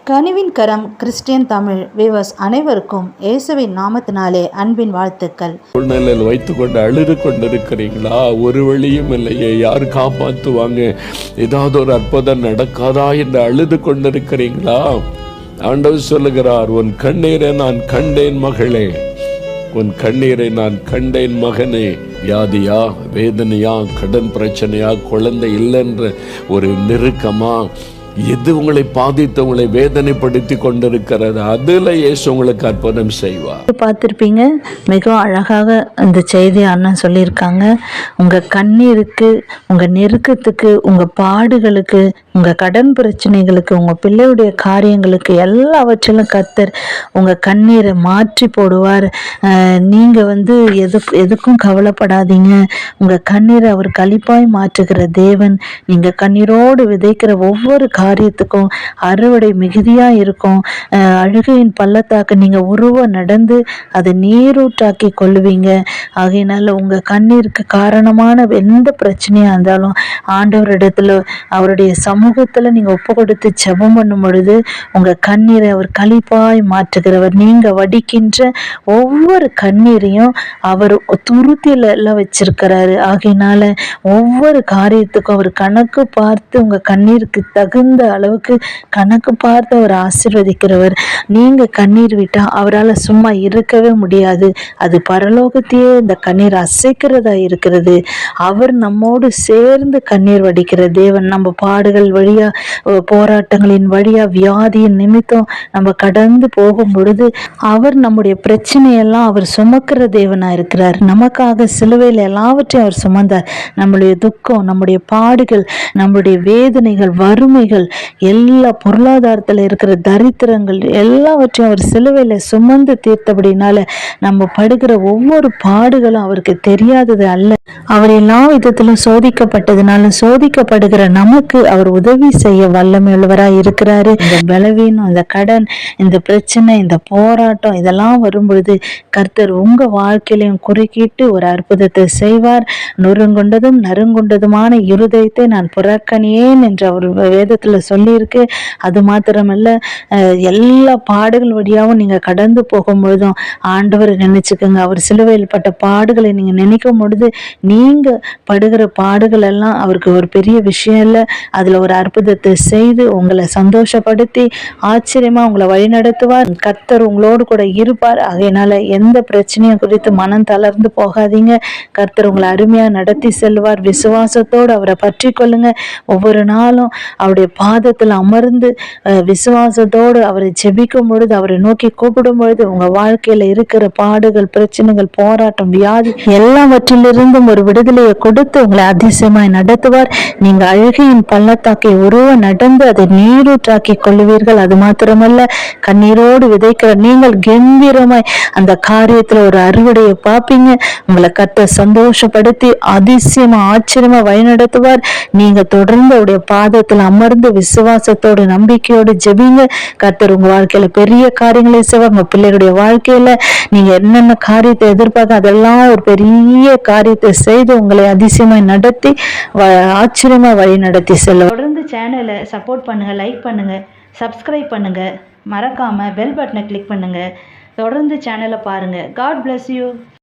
கனிவின் கரம் Christian Tamil viewers அனைவருக்கும் இயேசுவின் நாமத்தினாலே அன்பின் வாழ்த்துக்கள். சூழ்நிலையில் வைத்துக்கொண்டு அழுது கொண்டிருக்கிறீங்களா? ஒரு வழியும் இல்லையே, யார் காப்பாற்றுவாங்க, ஏதாவது ஒரு அற்புதம் நடக்காதா என்று அழுது கொண்டிருக்கிறீங்களா? ஆண்டவர் சொல்லுகிறார், உன் கண்ணீரை நான் கண்டேன் மகளே, உன் கண்ணீரை நான் கண்டேன் மகனே. வியாதியா, வேதனையா, கடன் பிரச்சனையா, குழந்தை இல்லைன்ற ஒரு நெருக்கமா, எது உங்களை பாதித்து உங்களை வேதனைப்படுத்தி கொண்டிருக்கிறது, அதுல இயேசு உங்களுக்கு அற்புதம் செய்வார். பார்த்துருப்பீங்க, மிகவும் அழகாக இந்த செய்தி அண்ணன் சொல்லியிருக்காங்க. உங்கள் கண்ணீருக்கு, உங்கள் நெருக்கத்துக்கு, உங்கள் பாடுகளுக்கு, உங்கள் கடன் பிரச்சனைகளுக்கு, உங்கள் பிள்ளையுடைய காரியங்களுக்கு எல்லாவற்றிலும் கர்த்தர் உங்கள் கண்ணீரை மாற்றி போடுவார். நீங்கள் எதுக்கும் கவலைப்படாதீங்க. உங்கள் கண்ணீரை அவர் களிப்பாய் மாற்றுகிற தேவன். நீங்கள் கண்ணீரோடு விதைக்கிற ஒவ்வொரு காரியத்துக்கும் அறுவடை மிகுதியாக இருக்கும். அழுகையின் பள்ளத்தாக்கு நீங்கள் உருவ நடந்து அதை நீரூற்றாக்கி கொள்ளுவீங்க. ஆகையினால உங்கள் கண்ணீருக்கு காரணமான எந்த பிரச்சனையாக இருந்தாலும் ஆண்டவரிடத்துல, அவருடைய சமூகத்தில் நீங்கள் ஒப்பு கொடுத்து ஜெபம் பண்ணும் பொழுது உங்கள் கண்ணீரை அவர் களிப்பாய் மாற்றுகிறவர். நீங்கள் வடிக்கின்ற ஒவ்வொரு கண்ணீரையும் அவர் துருத்தியில எல்லாம் வச்சிருக்கிறாரு. ஆகையினால ஒவ்வொரு காரியத்துக்கும் அவர் கணக்கு பார்த்து உங்கள் கண்ணீருக்கு தகுந்த அளவுக்கு கணக்கு பார்த்து அவர் ஆசீர்வதிக்கிறவர். நீங்க கண்ணீர் விட்டா அவரால் சும்மா இருக்கவே முடியாது. அது பரலோகத்தையே இந்த கண்ணீர் அசைக்கிறதா இருக்கிறது. அவர் நம்மோடு சேர்ந்து கண்ணீர் வடிக்கிற தேவன். நம்ம பாடுகள் வழியா, போராட்டங்களின் வழியா, வியாதியின் நிமித்தம் நம்ம கடந்து போகும் பொழுது அவர் நம்முடைய பிரச்சனையெல்லாம் அவர் சுமக்கிற தேவனா இருக்கிறார். நமக்காக சிலுவையில் எல்லாவற்றையும் அவர் சுமந்தார். நம்முடைய துக்கம், நம்முடைய பாடுகள், நம்முடைய வேதனைகள், வறுமைகள், எல்லா பொருளாதாரத்தில் இருக்கிற தரித்திரங்கள் எல்லாவற்றையும் அவர் சிலுவையில் சுமந்து தீர்த்தபடினால நம்ம படுகிற ஒவ்வொரு பாடுகளும் அவருக்கு தெரியாதது அல்ல. அவர் எல்லா விதத்திலும் சோதிக்கப்பட்டதுனால சோதிக்கப்படுகிற நமக்கு அவர் உதவி செய்ய வல்லமையுள்ளவராக இருக்கிறாரு. இந்த பலவீனம், இந்த கடன், இந்த பிரச்சனை, இந்த போராட்டம் இதெல்லாம் வரும்பொழுது கர்த்தர் உங்க வாழ்க்கையிலையும் குறுக்கிட்டு ஒரு அற்புதத்தை செய்வார். நொறுங்குண்டதும் நறுங்குண்டதுமான இருதயத்தை நான் புறக்கணியேன் என்று அவர் வேதத்தில் சொல்லியிருக்கு. அது மாத்திரமல்ல, எல்லா பாடுகள் வழியாகவும் நீங்க கடந்து போகும்பொழுதும் ஆண்டவரை நினைச்சுக்கோங்க. அவர் சிலுவையில் பட்ட பாடுகளை நீங்க நினைக்கும் பொழுது நீங்க படுகிற பாடுகள் எல்லாம் அவருக்கு ஒரு பெரிய விஷயம் இல்லை. அதுல ஒரு அற்புதத்தை செய்து உங்களை சந்தோஷப்படுத்தி ஆச்சரியமா உங்களை வழிநடத்துவார். கர்த்தர் உங்களோடு கூட இருப்பார். ஆகையினால எந்த பிரச்சனையும் குறித்து மனம் தளர்ந்து போகாதீங்க. கர்த்தர் உங்களை அருமையா நடத்தி செல்வார். விசுவாசத்தோடு அவரை பற்றி கொள்ளுங்க. ஒவ்வொரு நாளும் அவருடைய பாதத்தில் அமர்ந்து விசுவாசத்தோடு அவரை ஜெபிக்கும் பொழுது, அவரை நோக்கி கூப்பிடும் பொழுது உங்க வாழ்க்கையில இருக்கிற பாடுகள், பிரச்சனைகள், போராட்டம், வியாதி எல்லாவற்றிலிருந்தும் ஒரு விடுதலையை கொடுத்து உங்களை அதிசயமாய் நடத்துவார். நீங்க அழுகையின் பள்ளத்தாக்கை உருவ நடந்து அதை நீரூற்றாக்கி கொள்ளுவீர்கள். அது மாத்திரமல்ல, கண்ணீரோடு விதைக்கிற நீங்கள் கம்பீரமாய் அந்த காரியத்துல ஒரு அறுவடையை பார்ப்பீங்க. உங்களை கர்த்தர் சந்தோஷப்படுத்தி அதிசயமா ஆச்சரியமா வழிநடத்துவார். நீங்க தொடர்ந்து அவருடைய பாதத்தில் அமர்ந்து விசுவாசத்தோடு நம்பிக்கையோடு ஜெபிங்க. கர்த்தர் உங்க வாழ்க்கையில பெரிய காரியங்களை செய்வார். உங்க பிள்ளைகளுடைய வாழ்க்கையில நீங்க என்னென்ன காரியத்தை எதிர்பார்க்க அதெல்லாம் ஒரு பெரிய காரியத்தை செய்து உங்களை அதிசயமாய் நடத்தி ஆச்சரியமா வழி நடத்தி செல்ல. தொடர்ந்து சேனலை சப்போர்ட் பண்ணுங்க, லைக் பண்ணுங்க, சப்ஸ்கிரைப் பண்ணுங்க, மறக்காம பெல் பட்டனை கிளிக் பண்ணுங்க. தொடர்ந்து சேனலை பாருங்க. God bless you.